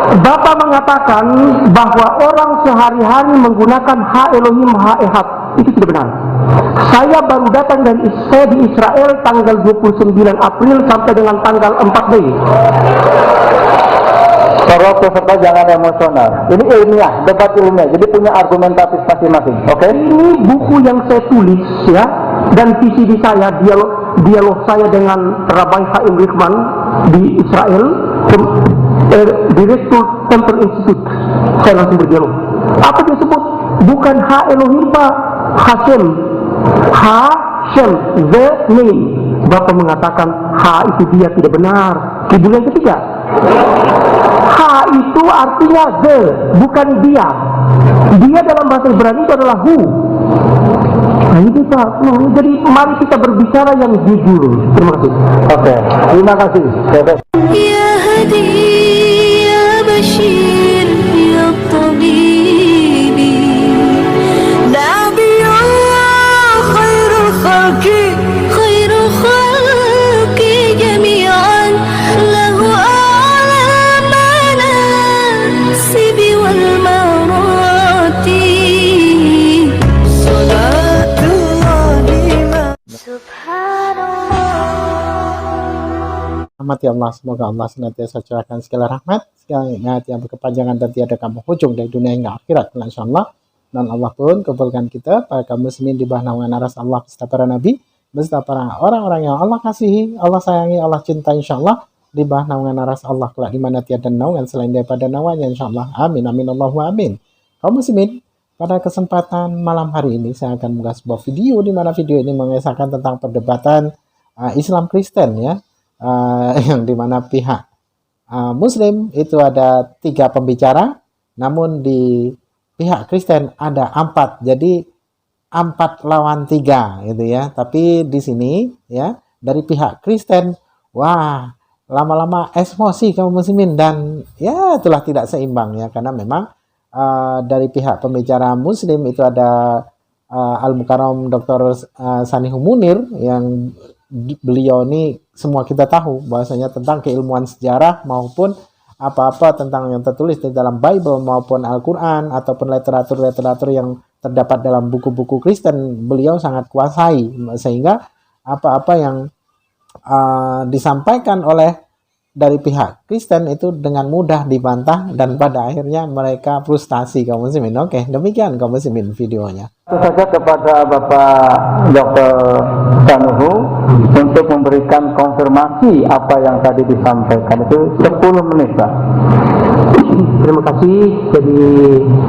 Bapak mengatakan bahwa orang sehari-hari menggunakan ha Elohim, ha Ehad. Itu tidak benar. Saya baru datang dari di Israel tanggal 29 April sampai dengan tanggal 4 Mei. Para peserta jangan emosional. Ini ilmiah, debat ilmiah. Jadi punya argumentatif masing-masing. Oke? Ini buku yang saya tulis ya, dan VCD saya, dialog saya dengan Rabbi Chaim Richman di Israel, Direktur Temple Institute. Saya langsung berdialog. Apa dia sebut? Bukan ha Elohim, Pak. Hashem, Hashem, the name. Bapak mengatakan ha itu dia, tidak benar. Judul yang ketiga, ha itu artinya the, bukan dia. Dia dalam bahasa Ibrani itu adalah who. Nah itu Pak. Jadi mari kita berbicara yang jujur. Terima kasih. Oke, terima kasih. Ya Hadi, ya Bashir, ya Tabibi, Nabiullah, khairul khalqi jami'an, lahu a'la manasibi wal marati, salatullahi subhanallah. Rahmati Allah, semoga Allah senantiasa curahkan segala rahmat, segala nikmat yang berkepanjangan dan tiada kamu hujung dari dunia hingga akhirat, insyaallah. Dan Allah pun kumpulkan kita para kaum muslimin di bawah naungan aras Allah beserta para nabi, beserta para orang-orang yang Allah kasihi, Allah sayangi, Allah cinta, insyaallah, di bawah naungan aras Allah kelak di mana tiada naungan selain daripada naungannya, insyaallah. Amin amin Allahumma amin. Kaum muslimin, pada kesempatan malam hari ini saya akan mengunggah sebuah video di mana video ini mengisahkan tentang perdebatan Islam Kristen ya. Yang dimana pihak Muslim itu ada 3 pembicara, namun di pihak Kristen ada 4, jadi 4 lawan 3 gitu ya. Tapi di sini ya dari pihak Kristen, wah lama-lama emosi kaum muslimin dan ya itulah tidak seimbang ya, karena memang dari pihak pembicara Muslim itu ada Al-Mukarram Dr. Sanihul Munir, yang beliau ini semua kita tahu bahwasanya tentang keilmuan sejarah maupun apa-apa tentang yang tertulis di dalam Bible maupun Al-Quran ataupun literatur-literatur yang terdapat dalam buku-buku Kristen, beliau sangat kuasai, sehingga apa-apa yang disampaikan oleh dari pihak Kristen itu dengan mudah dibantah dan pada akhirnya mereka frustasi kaum muslimin. Oke, demikian kaum muslimin videonya. Itu saja kepada Bapak Dr. Sanuhu untuk memberikan konfirmasi apa yang tadi disampaikan. Itu 10 menit, Pak. Terima kasih. Jadi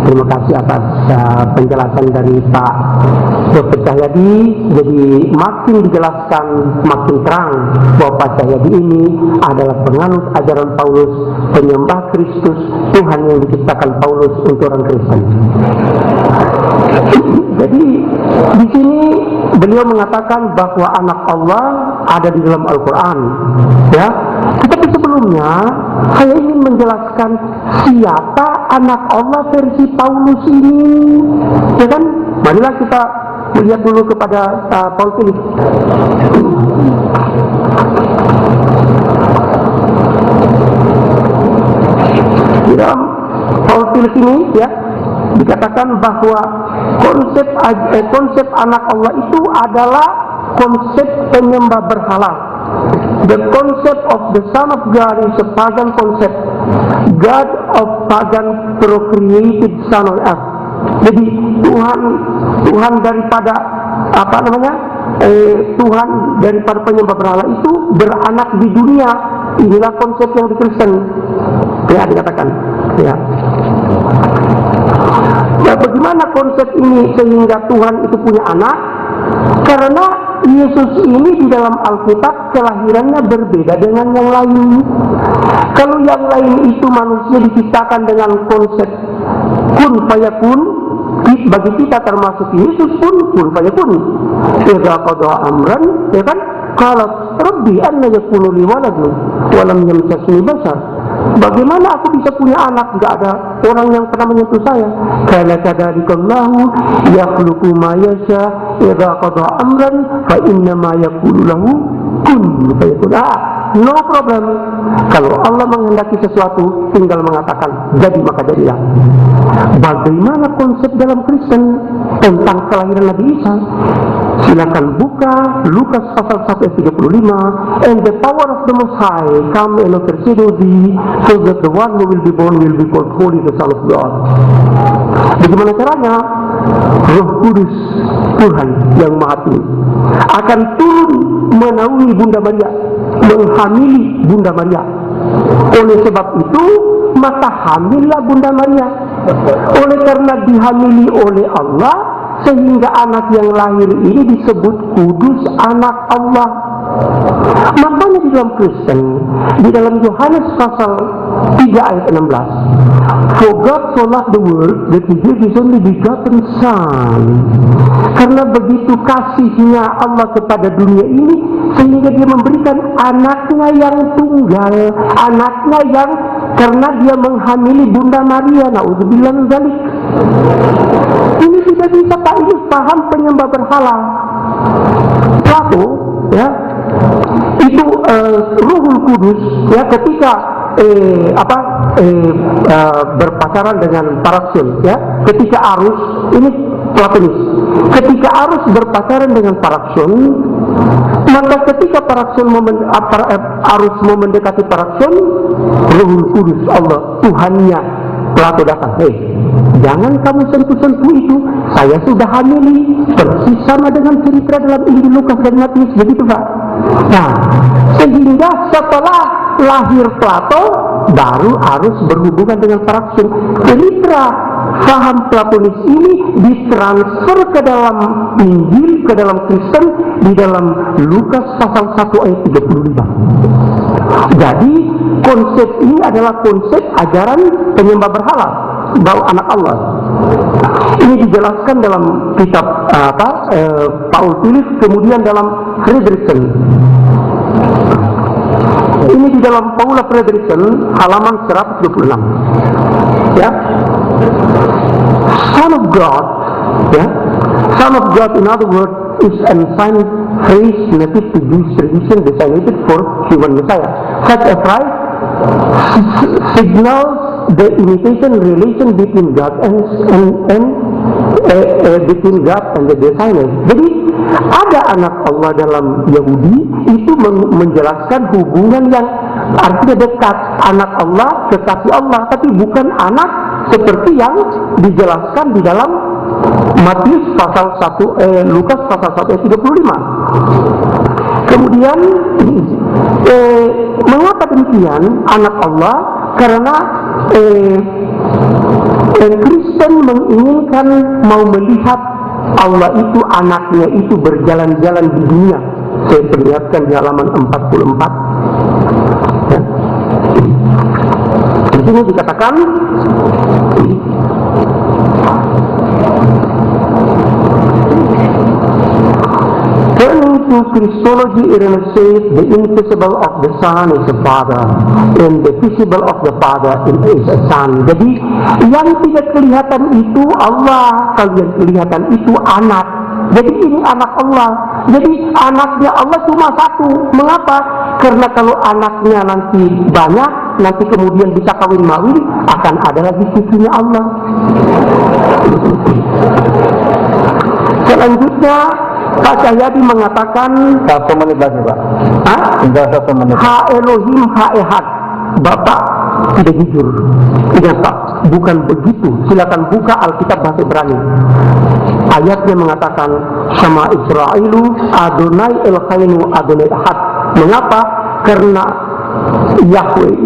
terima kasih atas penjelasan dari Pak Dr. Cahyadi. Jadi makin dijelaskan makin terang bahwa Pak Cahyadi ini adalah penganut ajaran Paulus, penyembah Kristus, Tuhan yang diciptakan Paulus untuk orang Kristen. Jadi di sini beliau mengatakan bahwa anak Allah ada di dalam Al-Quran, ya. Tetapi sebelumnya saya ingin menjelaskan siapa anak Allah versi Paulus ini, ya kan? Marilah kita lihat dulu kepada Paul Philip. Di dalam Paul Philip ini, ya, dikatakan bahwa konsep anak Allah itu adalah konsep penyembah berhala. The concept of the Son of God is a pagan concept. God of pagan procreated Son on earth. Jadi Tuhan daripada Tuhan daripada penyembah berhala itu beranak di dunia. Inilah konsep yang di Kristen, ya, dikatakan, ya. Nah, bagaimana konsep ini sehingga Tuhan itu punya anak? Karena Yesus ini di dalam Alkitab kelahirannya berbeda dengan yang lain. Kalau yang lain itu manusia diciptakan dengan konsep kun fayakun, bagi kita termasuk Yesus pun kun fayakun. Idza qada amran, ya kan? Kalau Rabbi anna yakunu li waladun wa lam yamsasni bashar. Bagaimana aku bisa punya anak? Tidak ada orang yang pernah menyentuh saya. Karena kadzalikallahu yakhluqu ma yasha idza qada amran fa inna ma yaqulu lahu kun fayakun. no problem. Kalau Allah menghendaki sesuatu, tinggal mengatakan jadi maka jadilah. Bagaimana konsep dalam Kristen tentang kelahiran Nabi Isa? Silakan buka Lukas pasal 1 ayat 35. And the power of the Most High come and overshadow thee, so that the one who will be born will be called holy, the Son of God. Bagaimana caranya? Roh Kudus Tuhan yang Maha Tinggi akan turun menaungi Bunda Maria, menghamili Bunda Maria. Oleh sebab itu, maka hamillah Bunda Maria. Oleh karena dihamili oleh Allah, sehingga anak yang lahir ini disebut kudus, anak Allah. Makanya di dalam Kristen, di dalam Yohanes pasal 3 ayat 16, for God so loved the world that he gave his only begotten Son. Karena begitu kasihnya Allah kepada dunia ini, sehingga dia memberikan anaknya yang tunggal, anaknya yang karena dia menghamili Bunda Maria. Na'udzubillah min dzalik. Ini tidak bisa Pak, ini paham penyembah berhala. Plato, ya, itu Ruhul Kudus, ya, ketika berpacaran dengan Paraksion, ya, ketika Arus, ini Platonis, ketika Arus berpacaran dengan Paraksion, maka ketika Arus mau mendekati Paraksion, Ruhul Kudus Allah Tuhannya Plato datang, jangan kamu sentuh-sentuh itu, saya sudah hamili, persis sama dengan cerita dalam Injil Lukas dan Matius, begitu Pak. Nah, sehingga setelah lahir Plato, baru Arus berhubungan dengan Paraksion. Cerita faham Platonis ini ditransfer ke dalam Injil, ke dalam Kristen, di dalam Lukas pasal 1 ayat 35. Jadi konsep ini adalah konsep ajaran penyembah berhala, bahwa anak Allah. Ini dijelaskan dalam kitab Paul Philip, kemudian dalam Fredrickson. Ini di dalam Paula Fredrickson halaman 126. Ya, Son of God, ya, Son of God, in other words, is an assigned phrase native to Jewish tradition designated for human Messiah. Such a phrase signals the imitation relation between God and between God and the designer. Jadi ada anak Allah dalam Yahudi itu menjelaskan hubungan yang artinya dekat, anak Allah kekasih Allah, tapi bukan anak seperti yang dijelaskan di dalam Matius pasal 1 Lukas pasal 1 ayat 35. Kemudian mengapa demikian anak Allah? Karena Kristen menginginkan mau melihat Allah itu, anaknya itu berjalan-jalan di dunia. Saya perlihatkan di halaman 44. Ya. Di sini dikatakan turning to Christology, Irenaeus says the invisible of the Son is the Father, and the visible of the Father is a Son. Jadi yang tidak kelihatan itu Allah, kalau yang kelihatan itu anak. Jadi ini anak Allah. Jadi anaknya Allah cuma satu. Mengapa? Karena kalau anaknya nanti banyak, nanti kemudian bisa kawin-mawin, akan ada lagi cucunya Allah. Selanjutnya Pak Cahyadi mengatakan 1 menit lagi Pak. Tinggal 1 menit. Ha Elohim ha Ehad. Bapak tidak jujur. Tidak Pak, bukan begitu. Silakan buka Alkitab bahasa Ibrani. Ayatnya mengatakan sama Israelu Adonai Elchainu Adonai Ahad. Mengapa? Karena Yahweh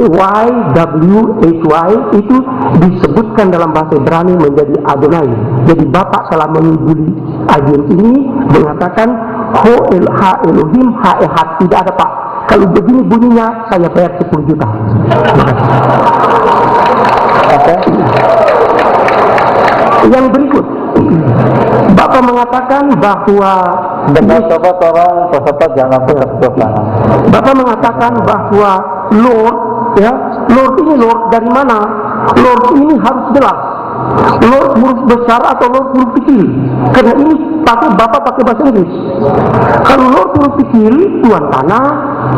YWHY itu disebutkan dalam bahasa Ibrani menjadi Adonai. Jadi Bapak telah mengibuli agen ini mengatakan Ho El Ha Elohim Ha Ehad. Tidak ada Pak. Kalau begini bunyinya saya bayar 10 juta. Oke. Yang berikut, Bapak mengatakan bahwa coba tolong peserta jangan putus-putus. Bapak mengatakan bahwa Lord, ya, Lord ini Lord dari mana? Lord ini harus jelas. Lord huruf besar atau Lord huruf kecil? Karena ini Bapak pakai bahasa Inggris. Kalau Lord huruf kecil, tuan tanah,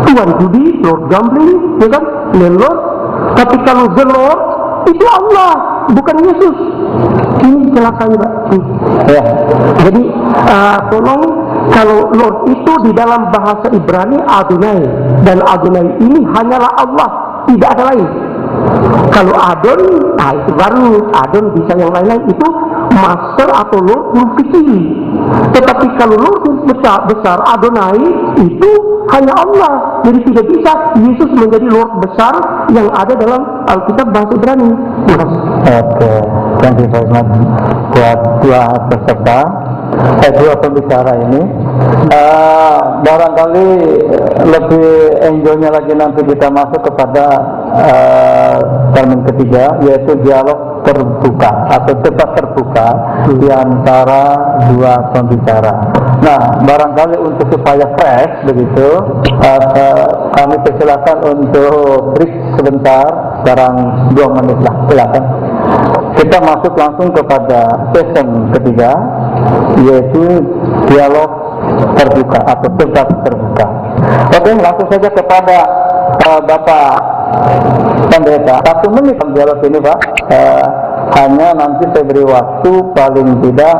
tuan judi, Lord gambling, ya kan, landlord. Tapi kalau the Lord itu Allah, bukan Yesus. Ini celakanya, Pak. Ya. Jadi tolong, kalau Lord itu di dalam bahasa Ibrani Adonai, dan Adonai ini hanyalah Allah, tidak ada lain. Kalau Adon, nah itu baru Adon bisa yang lain-lain, itu Master atau Lord huruf kecil. Tetapi kalau Lord huruf besar Adonai itu hanya Allah. Jadi tidak bisa Yesus menjadi Lord besar yang ada dalam Alkitab bahasa Ibrani. Oke, thank you very much buat dua peserta, dua pembicara ini. Barangkali lebih enjoynya lagi nanti kita masuk kepada termin ketiga, yaitu dialog terbuka atau debat terbuka di antara dua pembicara. Nah, barangkali untuk supaya fresh begitu, kami persilakan untuk break sebentar, sekarang 2 menit lah, silakan. Kita masuk langsung kepada session ketiga, yaitu dialog terbuka atau debat terbuka. Oke, langsung saja kepada Bapak Pendeta. 1 menit dialog ini, Pak. Hanya nanti saya beri waktu paling tidak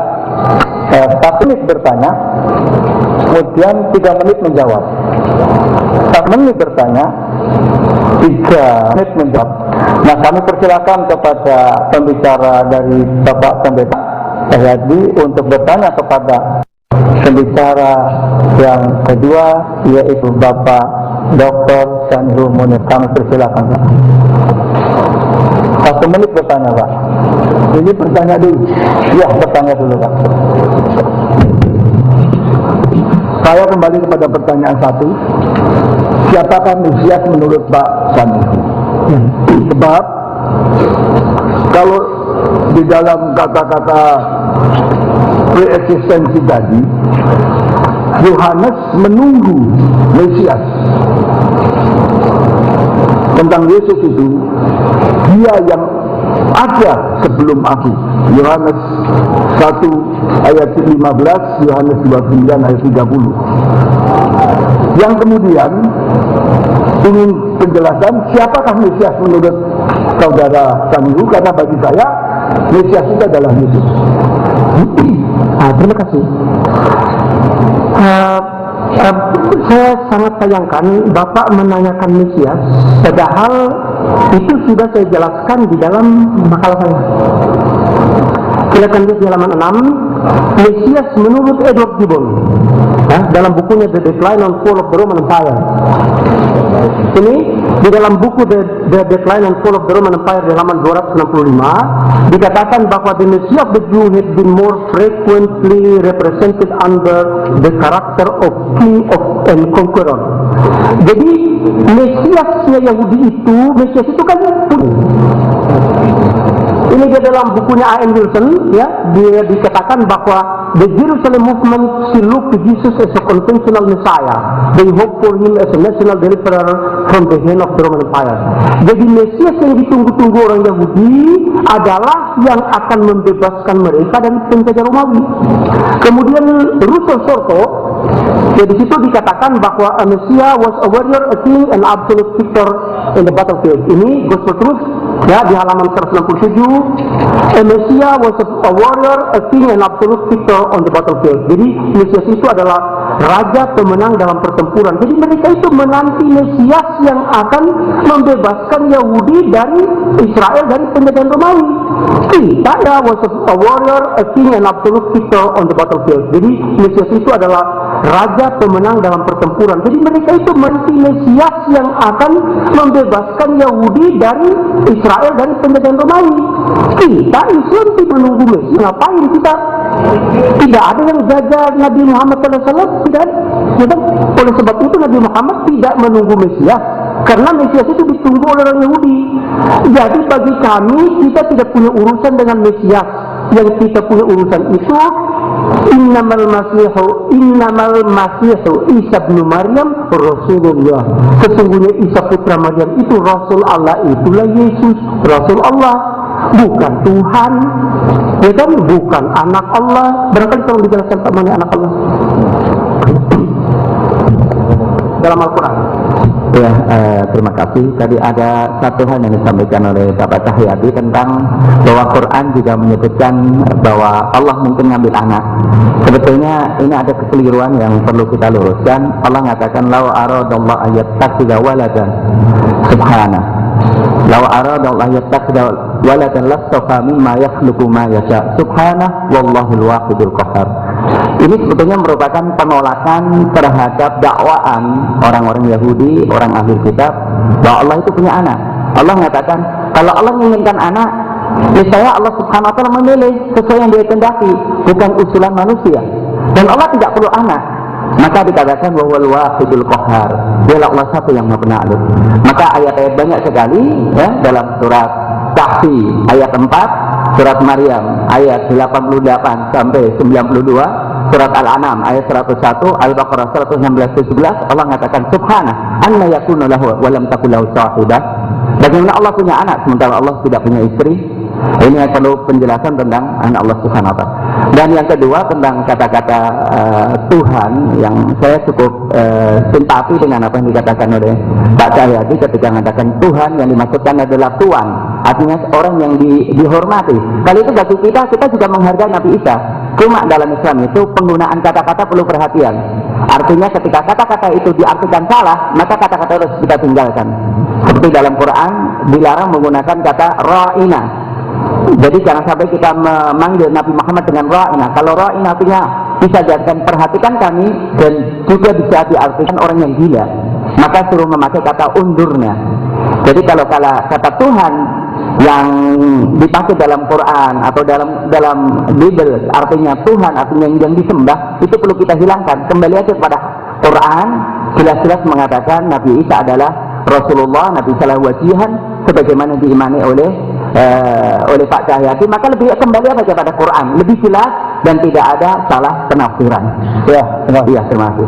1 menit bertanya, kemudian 3 menit menjawab. 1 menit bertanya, 3 menit menjawab. Nah, kami persilakan kepada pembicara dari Bapak Pendeta Sahyadi untuk bertanya kepada pembicara yang kedua, yaitu Bapak Dr. Sanihul Munir. Kami persilakan, Pak. 1 menit bertanya, Pak. Ini bertanya dulu. Ya, bertanya dulu, Pak. Saya kembali kepada pertanyaan 1. Siapakah Mesias menurut Pak Sanihul? Sebab kalau di dalam kata-kata pre-eksistensi tadi, Yohanes menunggu Mesias. Tentang Yesus itu, dia yang ada sebelum aku. Yohanes 1 ayat 15, Yohanes 29 ayat 30. Yang kemudian ingin penjelasan siapakah Mesias menurut saudara Sanihul, karena bagi saya Mesias itu adalah Yesus. Terima kasih. Saya sangat sayangkan Bapak menanyakan Mesias, padahal itu sudah saya jelaskan di dalam makalah saya. Silakan lihat di halaman 6, Mesias menurut Edward Gibbon, dalam bukunya The Decline and Fall of the Roman Empire. Ini di dalam buku The Decline and Fall of the Roman Empire di halaman 265 dikatakan bahwa the Messiah of the Jew had been more frequently represented under the character of king of and conqueror. Jadi Mesiasnya Yahudi itu, Mesias itu kan ini dia dalam bukunya A.N. Wilson, ya, dia dikatakan bahwa the Jerusalem movement still look to Jesus as a conventional Messiah. They hope for him as a national deliverer from the hand of the Roman Empire. Jadi Mesias yang ditunggu-tunggu orang Yahudi adalah yang akan membebaskan mereka dari penjajah Romawi. Kemudian Russell Sorto, ya, di situ dikatakan bahwa a Messiah was a warrior, a king, and absolute victor in the battlefield. Ini Gospel Truth, ya, di halaman 167. A Messiah was a warrior, a king, and absolute victor on the battlefield. Jadi Mesias itu adalah raja pemenang dalam pertempuran. Jadi mereka itu menanti Mesias yang akan membebaskan Yahudi dari Israel dari penjajahan Romawi. Kita was a warrior, a king, and absolute victor on the battlefield. Jadi Mesias itu adalah raja pemenang dalam pertempuran. Jadi mereka itu menanti Mesias yang akan membebaskan Yahudi dari Israel dari penjajahan Romawi. Kita Islam tidak menunggu Mesias. Ngapain kita? Tidak ada yang jaga Nabi Muhammad SAW, tidak. Oleh sebab itu Nabi Muhammad tidak menunggu Mesias, karena Mesias itu ditunggu oleh orang Yahudi. Jadi bagi kami, kita tidak punya urusan dengan Mesias. Yang kita punya urusan itu Innamal Masihu Isa bin Maryam Rasulullah. Sesungguhnya Isa putra Maryam itu Rasul Allah, itulah Yesus, Rasul Allah. bukan Tuhan, ya kan, bukan anak Allah. Barangkali tolong dijelaskan Pak mana anak Allah dalam Al-Quran. Ya, terima kasih. Tadi ada satu hal yang disampaikan oleh Bapak Cahyadi tentang bahwa Quran juga menyebutkan bahwa Allah mungkin ngambil anak. Sebetulnya ini ada kekeliruan yang perlu kita luruskan. Allah mengatakan lau aradallahu ayattakhidha waladan subhana. Lau aradallahu ayattakhidha waladan lastafa mimma yakhluqu ma yasha. Subhana wallahul wahidul qahhar. Ini sebetulnya merupakan penolakan terhadap dakwaan orang-orang Yahudi, orang ahli kitab, bahwa Allah itu punya anak. Allah mengatakan, kalau Allah menginginkan anak, niscaya Allah Subhanahu wa ta'ala memilih sesuai yang Dia kehendaki, bukan usulan manusia. Dan Allah tidak perlu anak. Maka dikatakan wal wahidul qahhar. Dialah Allah satu yang Maha Penakluk. Maka ayat-ayat banyak sekali ya, dalam surat Kahfi ayat 4, surat Maryam ayat 88 sampai 92, surat Al-An'am ayat 101, Al-Baqarah 116-17, Allah mengatakan subhana anna yakunu lahu wa lam takul lahu sahibah. Bagaimana Allah punya anak sementara Allah tidak punya istri? Ini yang perlu penjelasan tentang anak Allah Subhanahu wa ta'ala. Dan yang kedua tentang kata-kata Tuhan, yang saya cukup simpati dengan apa yang dikatakan oleh Pak Cahyadi ketika mengatakan Tuhan yang dimaksudkan adalah Tuhan, artinya orang yang dihormati. Kali itu bagi kita juga menghargai Nabi Isa. Cuma dalam Islam itu penggunaan kata-kata perlu perhatian. Artinya ketika kata-kata itu diartikan salah, maka kata-kata harus kita tinggalkan. Seperti dalam Quran dilarang menggunakan kata ra'ina. Jadi jangan sampai kita memanggil Nabi Muhammad dengan ra'ina. Kalau ra'ina artinya bisa jadikan perhatikan kami, dan juga bisa diartikan orang yang gila, maka suruh memakai kata undurnya. Jadi kalau kata Tuhan yang dipakai dalam Quran atau dalam Bible artinya Tuhan, artinya yang disembah, itu perlu kita hilangkan. Kembali aja kepada Quran, jelas-jelas mengatakan Nabi Isa adalah Rasulullah, Nabi Salah wajihan sebagaimana diimani oleh Pak Cahyadi. Maka lebih kembali aja pada Quran, lebih jelas dan tidak ada salah penafsiran. Ya, Terima kasih.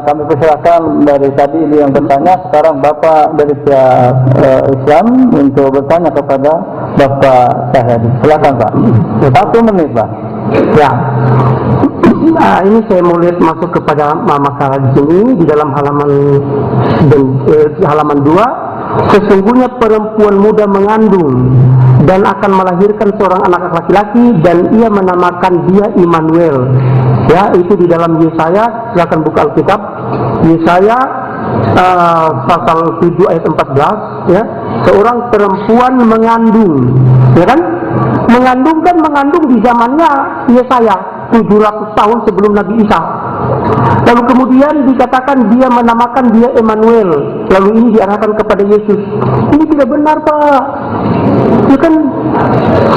kami persilakan dari tadi ini yang bertanya, sekarang Bapak dari pihak Islam untuk bertanya kepada Bapak Cahyadi. Silakan Pak. 1 menit Pak. Ya. Nah, ini saya mau lihat masuk kepada masalah di sini di dalam halaman 2. Sesungguhnya perempuan muda mengandung dan akan melahirkan seorang anak laki-laki, dan ia menamakan dia Immanuel. Ya, itu di dalam Yesaya. Silakan buka Alkitab. Yesaya pasal 7 ayat 14. Ya, seorang perempuan mengandung. Ya kan? Mengandung di zamannya Yesaya 700 tahun sebelum Nabi Isa. Lalu kemudian dikatakan dia menamakan dia Immanuel. Lalu ini diarahkan kepada Yesus. Ini tidak benar Pak. Ya kan,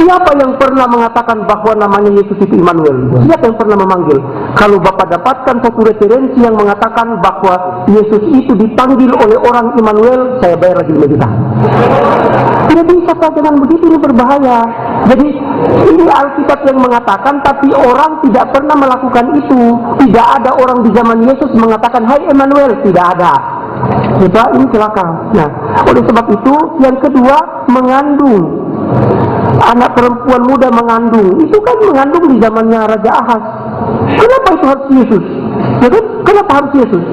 siapa yang pernah mengatakan bahwa namanya Yesus itu Immanuel? Siapa yang pernah memanggil? Kalau Bapak dapatkan satu referensi yang mengatakan bahwa Yesus itu dipanggil oleh orang Immanuel, saya bayar lagi 5 juta. Tidak bisa Pak, dengan begitu, ini berbahaya. Jadi ini Alkitab yang mengatakan, tapi orang tidak pernah melakukan itu. Tidak ada orang di zaman Yesus mengatakan hai Immanuel, tidak ada. Coba ini celaka. Nah, oleh sebab itu yang kedua, mengandung. Anak perempuan muda mengandung, itu kan mengandung di zamannya Raja Ahaz. Kenapa itu harus Yesus? Ya kan? Kenapa harus Yesus?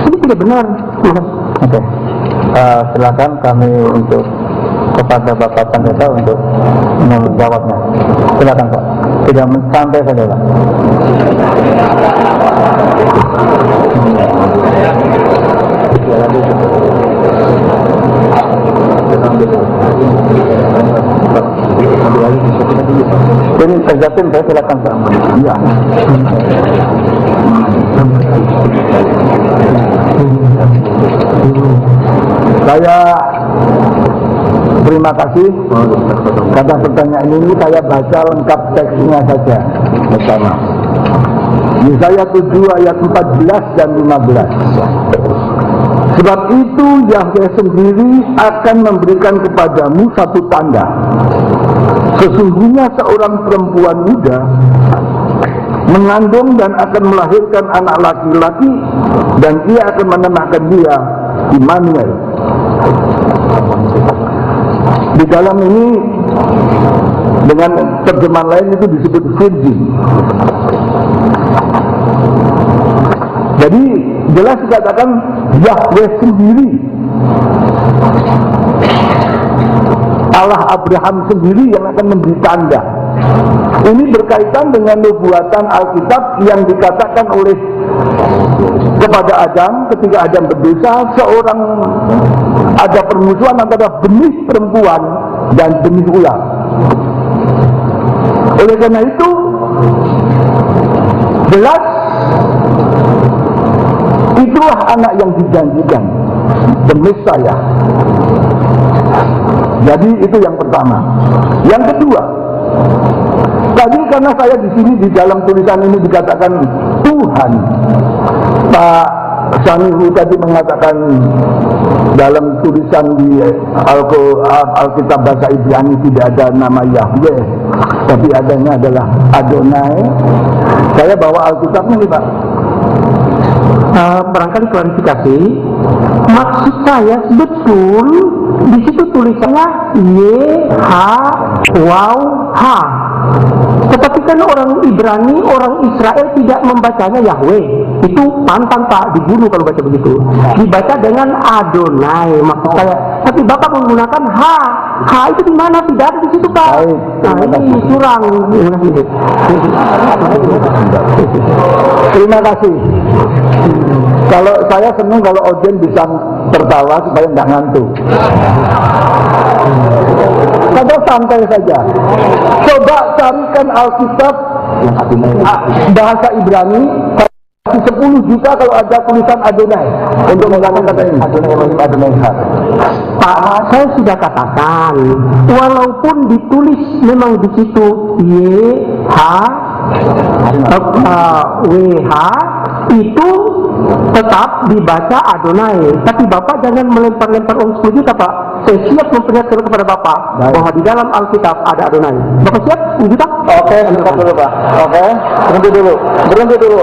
Ini tidak benar. Oke. Silakan kami untuk kepada Bapak Pendeta untuk menjawabnya. Silakan Pak. Tidak sampai saja Pak. Ini terjatuh, saya silakan Pak. Iya. Saya terima kasih karena pertanyaan ini. Saya baca lengkap teksnya saja bersama. Yesaya 7 ayat 14 dan 15. Sebab itu Yahweh sendiri akan memberikan kepadamu satu tanda. Sesungguhnya seorang perempuan muda mengandung dan akan melahirkan anak laki-laki, dan ia akan menamakan dia Immanuel. Di dalam ini Dengan terjemahan lain itu disebut virgin. Jadi jelas dikatakan Yahweh sendiri, Allah Abraham sendiri yang akan memberi tanda. Ini berkaitan dengan nubuatan Alkitab yang dikatakan oleh kepada Adam ketika Adam berdosa, seorang ada permusuhan antara benih perempuan dan benih ular. Oleh karena itu jelas itulah anak yang dijanjikan, the Messiah. Jadi itu yang pertama. Yang kedua, tadi karena saya di sini di dalam tulisan ini dikatakan Tuhan, Pak Sanihu tadi mengatakan dalam tulisan di Alkitab bahasa Ibrani tidak ada nama Yahweh, tapi adanya adalah Adonai. Saya bawa Alkitabnya nih Pak. Barangkali klarifikasi, maksud saya betul di situ tulisannya YHWH. Tetapi kan orang Ibrani, orang Israel tidak membacanya Yahweh. Itu pantang Pak, dibunuh kalau baca begitu. Dibaca dengan Adonai maksud saya. Tapi Bapak menggunakan H. H itu di mana? Tidak ada di situ Pak. Nah ini curang. Terima kasih. Kalau saya senang kalau audiens bisa tertawa supaya nggak ngantuk. Kalau santai saja. Coba carikan Alkitab bahasa Ibrani 10 juta kalau ada tulisan Adonai untuk mengatakan kata ini. Adonai. Pak, saya sudah katakan, walaupun ditulis memang di situ WH itu tetap dibaca Adonai. Tapi Bapak jangan melempar-lempar uang 10 juta Pak. Saya siap memperlihatkan kepada Bapak bahwa di dalam Alkitab ada Adonai. Bapak siap 10 juta? Oke, sebentar dulu Pak. Oke, berhenti dulu.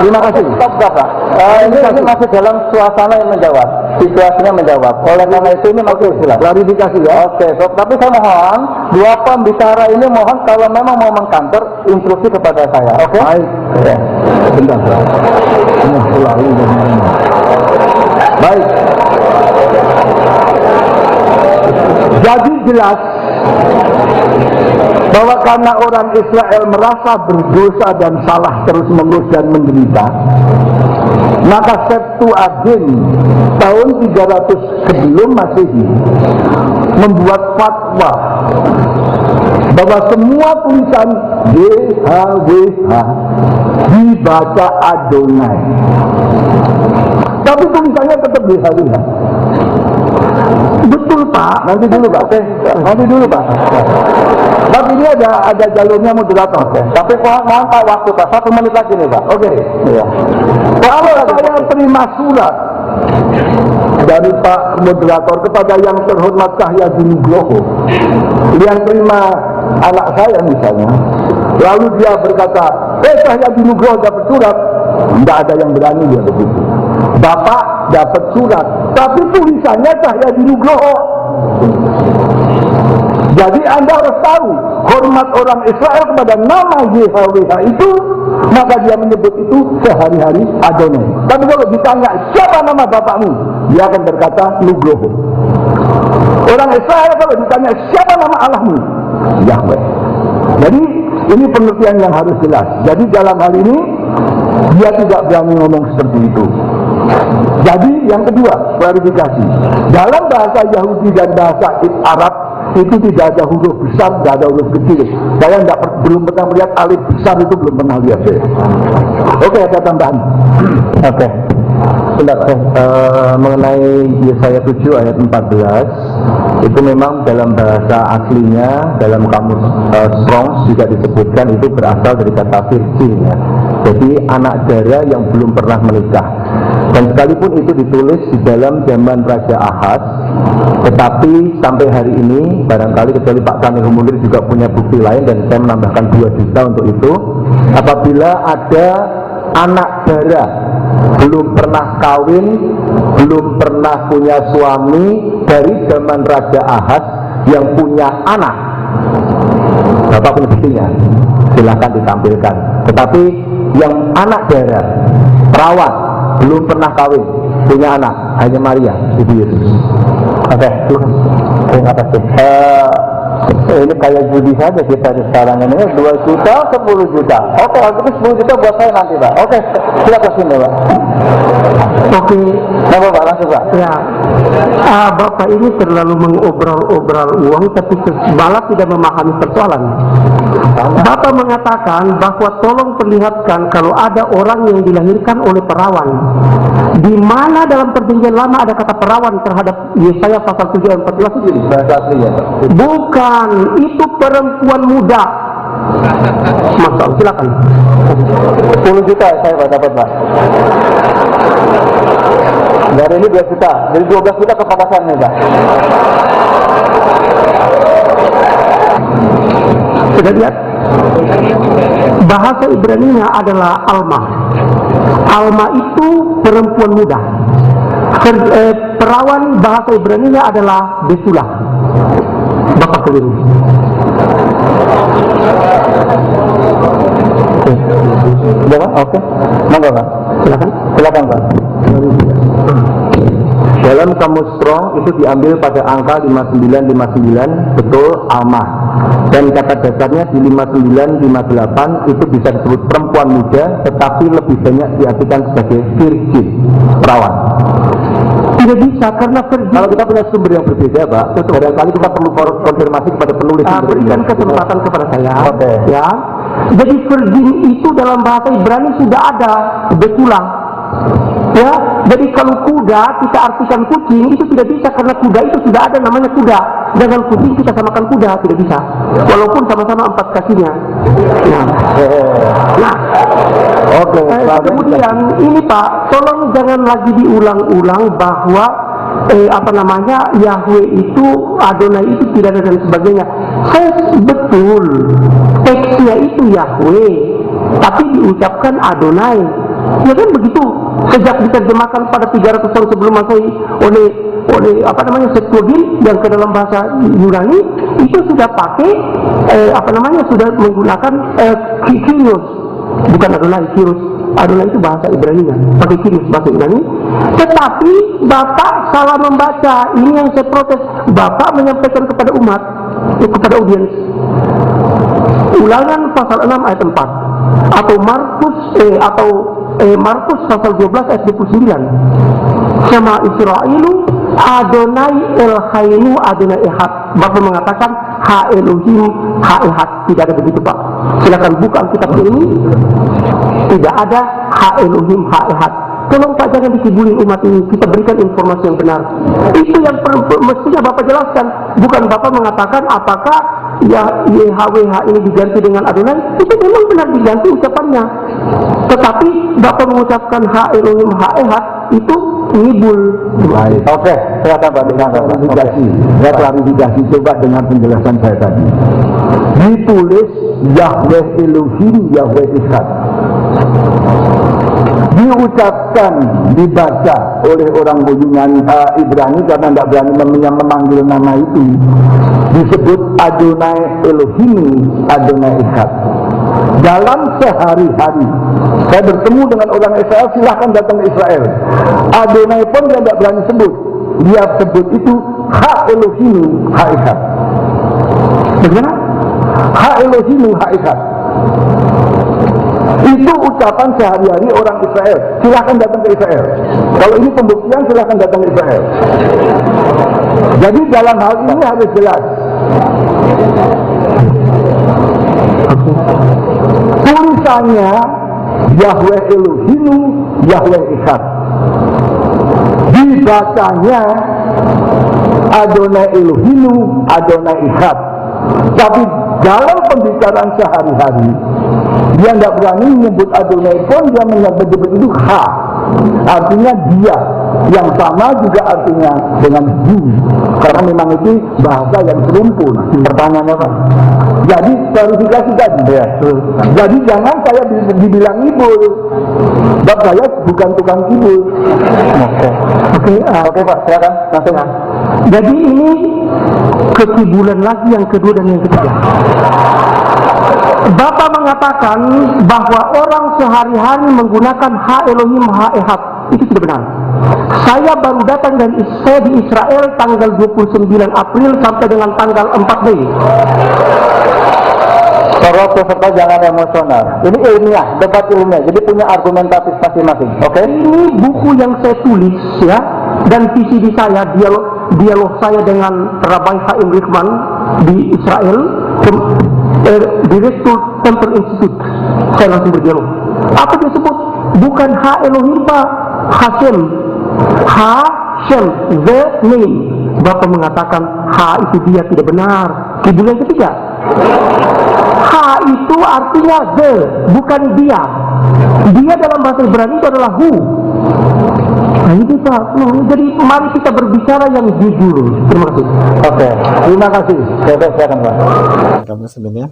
Terima kasih. Stop Bapak. Ini masih dalam suasana yang menjawab, situasinya menjawab. Oleh karena itu ini masih jelas. Klarifikasi ya. Oke, tapi saya mohon dua pembicara ini mohon kalau memang mau mengkantor instruksi kepada saya. Oke? Baik. Oke. Bentar. Baik. Jadi jelas bahwa karena orang Israel merasa berdosa dan salah terus-menerus dan menderita, maka Septuagint tahun 300 sebelum Masehi membuat fatwa bahwa semua tulisan YHWH dibaca Adonai, tapi tulisannya tetap YHWH. Betul Pak. Nanti dulu Pak. Tapi ini ada jalurnya moderator. Tapi mohon Pak waktu Pak 1 menit lagi nih Pak. Oke. Iya. Kalau saya terima surat dari Pak moderator kepada yang terhormat Cahyadi Nugroho yang terima anak saya misalnya, lalu dia berkata, Cahyadi Nugroho dapat surat, tidak ada yang berani dia begitu. Bapak dapat surat, tapi tulisannya Cahyadi Nugroho. Jadi Anda harus tahu hormat orang Israel kepada nama YHWH itu, maka dia menyebut itu sehari-hari Adonai. Tapi kalau ditanya siapa nama bapakmu, dia akan berkata Nugroho. Orang Israel kalau ditanya siapa nama Allahmu, Yahweh. Jadi ini pengertian yang harus jelas. Jadi dalam hal ini dia tidak berani ngomong seperti itu. Jadi yang kedua, klarifikasi. Dalam bahasa Yahudi dan bahasa Arab itu tidak ada huruf besar, tidak ada huruf kecil. Saya belum pernah melihat alif besar, itu belum pernah lihat saya. Oke, ada tambahan. Oke. Mengenai Yesaya 7 ayat 14 itu memang dalam bahasa aslinya, dalam kamus Strong's juga disebutkan itu berasal dari kata virgin ya. Jadi anak dara yang belum pernah menikah. Dan sekalipun itu ditulis di dalam zaman Raja Ahaz, tetapi sampai hari ini barangkali kecuali Pak Sanihu Munir juga punya bukti lain, dan saya menambahkan 2 juta untuk itu, apabila ada anak dara belum pernah kawin, belum pernah punya suami dari zaman Raja Ahaz yang punya anak, bapak punya buktinya, silakan ditampilkan. Tetapi yang anak daerah, perawat, belum pernah kawin, punya anak, hanya Maria, Ibu Yesus. Oke, terima kasih. Ini kayak judi saja kita di sekarang ini, 2 juta, 10 juta. Oke, itu 10 juta buat saya nanti, Pak. Oke, silakan sini, Pak. Oke, Nah, Bapak, langsung, Pak. ya, Bapak ini terlalu mengobrol-obrol uang, tapi malah tidak memahami persoalan. Bapak mengatakan bahwa tolong perlihatkan kalau ada orang yang dilahirkan oleh perawan. Di mana dalam perjanjian lama ada kata perawan terhadap Yesaya pasal 7 ayat 14 itu? Bahasa aslinya. Bukan, itu perempuan muda. Masya Allah, silakan. 10 juta saya Pak dapat, Pak. Dari ini 2 juta, dari 12 juta kepada saya nih, Pak. Sudah lihat? Bahasa Ibrani-nya adalah Alma. Alma itu perempuan muda. Perawan bahasa Ibrani-nya adalah Betulah. Bapak keliru. Sudah, Pak? Oke. Monggo, Pak. Silakan. Silakan, Pak. Dalam kamus Strong itu diambil pada angka 5959, betul, Alma. Dan kata dasarnya di 5958 itu bisa disebut perempuan muda, tetapi lebih banyak diartikan sebagai virgin, perawan. Tidak bisa karena Kalau kita punya sumber yang berbeda, Pak, barangkali kita perlu konfirmasi kepada penulis sumber berikan ini. kesempatan kepada saya. Oke. Ya. Jadi virgin itu dalam bahasa Ibrani sudah ada, Betulah. Ya, jadi kalau kuda kita artikan kucing itu tidak bisa karena kuda itu sudah ada namanya kuda. Dengan kucing kita samakan kuda tidak bisa. Walaupun sama-sama 4 kakinya. Nah, Oke. kemudian ini Pak, tolong jangan lagi diulang-ulang bahwa Yahweh itu, Adonai itu tidak ada dan sebagainya. Betul, teksnya itu Yahweh, tapi diucapkan Adonai. Ya kan begitu. Sejak diterjemahkan pada 300 tahun sebelum Masehi oleh Septuagint yang ke dalam bahasa Yunani itu sudah pakai sudah menggunakan Kyrios, bukan Adonai, Kyrios. Adonai itu bahasa Ibrani-nya, pakai Kyrios bahasa Ibrani. Tetapi Bapak salah membaca. Ini yang saya protes. Bapak menyampaikan kepada umat, kepada audiens, Ulangan pasal 6 ayat 4 atau Markus pasal 12 ayat 29. Sama Israelu Adonai Elhainu Adonai Ehad. Bapak mengatakan Ha Elohim Ha Ehad. Tidak ada begitu, Pak. Silakan buka Alkitab ini. Tidak ada Ha Elohim Ha Ehad. Tolong Pak, jangan dikibulin umat ini. Kita berikan informasi yang benar. Itu yang mestinya Bapak jelaskan. Bukan Bapak mengatakan apakah YHWH ini diganti dengan Adonai. Itu memang benar diganti ucapannya. Tetapi Bapak mengucapkan Ha Elohim Ha Ehad itu ngibul. Baik. Oke, silakan Pak. Saya klarifikasi coba dengan penjelasan saya tadi. Ditulis Yahweh Elohim Yahweh Echad. Diucapkan, dibaca oleh orang Yunani Ibrani karena tidak berani memanggil nama itu, disebut Adonai Elohim Adonai Echad. Dalam sehari-hari saya bertemu dengan orang Israel, silahkan datang ke Israel. Adonai pun dia tidak berani sebut, dia sebut itu Ha Elohim Ha Echad. Bagaimana? Ha Elohim Ha Echad. Itu ucapan sehari-hari orang Israel. Silahkan datang ke Israel. Kalau ini pembuktian, silahkan datang ke Israel. Jadi dalam hal ini harus jelas. Tulisannya Yahweh Elohim Yahweh Echad. Dibacanya Adonai Elohim Adonai Echad. Tapi dalam pembicaraan sehari-hari dia tidak berani menyebut Adonai pun, dia menyebut itu Ha. Artinya dia. Yang sama juga artinya dengan Hu. Karena memang itu bahasa yang serumpun. Pertanyaannya Pak. Jadi klarifikasi tadi. Ya. Jadi jangan saya dibilang ibul. Sebab saya bukan tukang ibul. Oke Pak, silakan langsung. Jadi ini kekibulan lagi yang kedua dan yang ketiga. Bapak mengatakan bahwa orang sehari-hari menggunakan Ha Elohim, Ha Ehad. Itu tidak benar. Saya baru datang dari saya di Israel tanggal 29 April sampai dengan tanggal 4 Mei. Para peserta jangan emosional. Ini ilmiah, debat ilmiah. Jadi punya argumentatif masing-masing. Oke? Ini buku yang saya tulis ya, dan VCD saya, dialog saya dengan Rabbi Chaim Richman di Israel, Direktur Temple Institute. Saya langsung berdialog. Apa dia sebut? Bukan Ha Elohim, Pak. Hashem. Hashem, the name. Bapak mengatakan Ha itu dia, tidak benar. Kibulan ketiga. Ha itu artinya the, bukan dia. Dia dalam bahasa Ibrani itu adalah who. Nah itu Pak. Jadi mari kita berbicara yang jujur. Terima kasih. Oke. Terima kasih. Silakan Pak. Kamu sebenarnya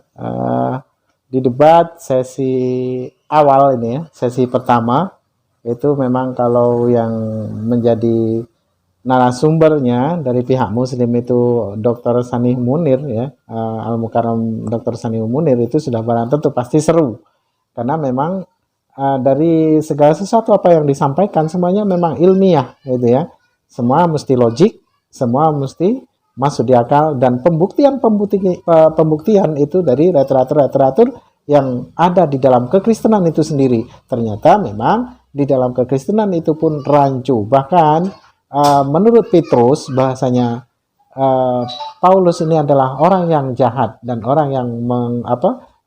di debat sesi awal ini ya, sesi pertama itu memang kalau yang menjadi narasumbernya dari pihak Muslim itu Dr. Sani Munir ya, Al-Mukarram Dr. Sani Munir itu sudah barang tentu pasti seru karena memang dari segala sesuatu apa yang disampaikan semuanya memang ilmiah gitu ya, semua mesti logik, semua mesti masuk di akal, dan pembuktian itu dari literatur yang ada di dalam kekristenan itu sendiri. Ternyata memang di dalam kekristenan itu pun rancu. Bahkan menurut Petrus bahasanya Paulus ini adalah orang yang jahat dan orang yang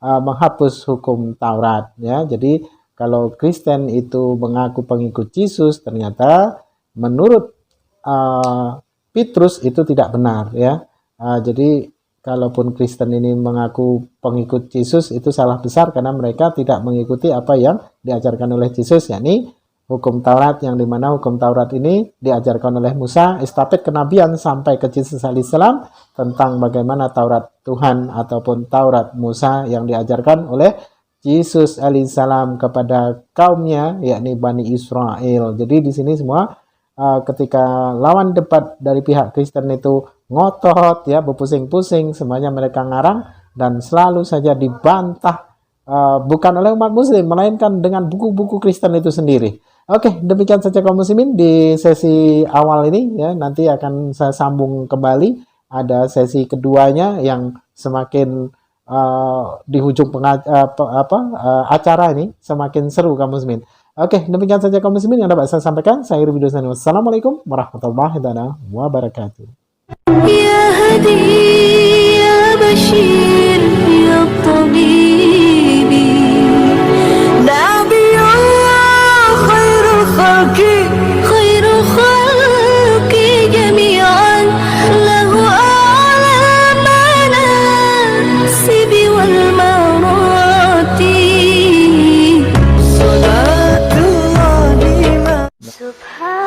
menghapus hukum Taurat ya. Jadi kalau Kristen itu mengaku pengikut Yesus, ternyata menurut Petrus itu tidak benar ya. Jadi kalaupun Kristen ini mengaku pengikut Yesus itu salah besar karena mereka tidak mengikuti apa yang diajarkan oleh Yesus, yakni hukum Taurat, yang dimana hukum Taurat ini diajarkan oleh Musa, estafet kenabian sampai ke Yesus alaihissalam tentang bagaimana Taurat Tuhan ataupun Taurat Musa yang diajarkan oleh Yesus alaihissalam kepada kaumnya, yakni Bani Israel. Jadi di sini semua ketika lawan debat dari pihak Kristen itu ngotot ya, berpusing-pusing, semuanya mereka ngarang dan selalu saja dibantah bukan oleh umat Muslim melainkan dengan buku-buku Kristen itu sendiri. Oke, demikian saja kaum muslimin di sesi awal ini ya. Nanti akan saya sambung kembali, ada sesi keduanya yang semakin di ujung acara ini semakin seru kaum muslimin. Oke, demikian saja kaum muslimin yang dapat saya sampaikan. Saya Iri Widosani. Wassalamualaikum warahmatullahi wabarakatuh. يا هدي يا بشير يا طبيبي نبي الله خير الخلق جميعا له أعلى المناسب والمراتب صلاة الله سبحان